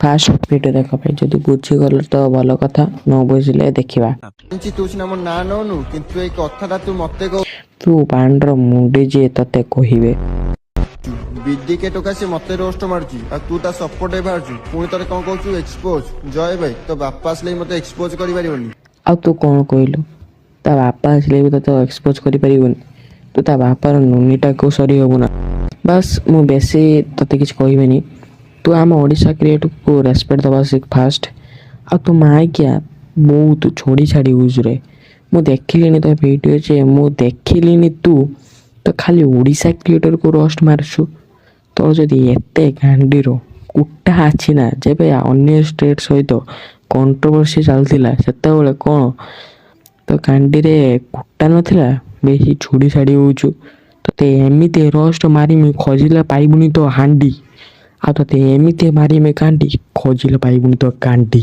First video ଦେଖ ଭାଇ, ଯଦି ବୁଝିଗଲ ତ ଭଲ କଥା, ନ ବୁଝିଲେ ଦେଖିବା। ତୁ ସିନା ମୋ ନାଁ ନଉନୁ, କିନ୍ତୁ ଏଇ କଥାଟା ତୁ ମତେ କହୁ। ତୁ ପାଣ୍ଡର ମୁଣ୍ଡି ଯିଏ ତତେ କହିବେ। ବିଡିକେ ଟୋକା ସେ ମତେ ରୋଷ୍ଟ ମାରୁଛି, ଆଉ ତୁ ତା ସପୋର୍ଟ ବାହାରୁଛୁ। ପୁଣି ଥରେ କଣ କହୁଛୁ ଏକ୍ସପୋଜ। ଜୟ ଭାଇ, ତୋ ବାପା ଆସିଲେ ମତେ ଏକ୍ସପୋଜ କରିପାରିବନି। ଆଉ ତୁ କ'ଣ କହିଲୁ? ତା ବାପା ଆସିଲେ ବି ତତେ ଏକ୍ସପୋଜ କରିପାରିବନି। ତୁ ତା ବାପାର ନୁନିଟାକୁ ସରି ହବୁ ନା। ବାସ୍, ମୁଁ ବେଶୀ ତତେ କିଛି କହିବିନି। ତୁ ଆମ ଓଡ଼ିଶା କ୍ରିଏଟକୁ ରେସପେକ୍ଟ ଦେବା ଶିଖ ଫାଷ୍ଟ। ଆଉ ତୁ ମାଇକିଆ ବହୁତ ଛୋଡ଼ି ଛାଡ଼ି ହୁଜୁରେ। ମୁଁ ଦେଖିଲିଣି ତ ଭିଡ଼ିଓ ଯେ, ମୁଁ ଦେଖିଲିଣି ତୁ ତ ଖାଲି ଓଡ଼ିଶା କ୍ରିଏଟରକୁ ରୋଷ୍ଟ ମାରୁଛୁ। ତୋର ଯଦି ଏତେ ଗାଣ୍ଡିର କୁଟା ଅଛି ନା, ଯେବେ ଅନ୍ୟ ଷ୍ଟେଟ୍ ସହିତ କଣ୍ଟ୍ରୋଭର୍ସି ଚାଲିଥିଲା ସେତେବେଳେ କ'ଣ ତ ଗାଣ୍ଡିରେ କୁଟା ନଥିଲା? ବେଶୀ ଛୁଡ଼ି ଛାଡ଼ି ହେଉଛୁ। ତତେ ଏମିତି ରୋଷ୍ଟ ମାରିମି ଖୋଜିଲେ ପାଇବୁନି ତ ହାଣ୍ଡି। ଆଉ ତତେ ଏମିତି ମାରିମି କାଣ୍ଡି, ଖୋଜିଲେ ପାଇବୁନି ତ କାଣ୍ଡି।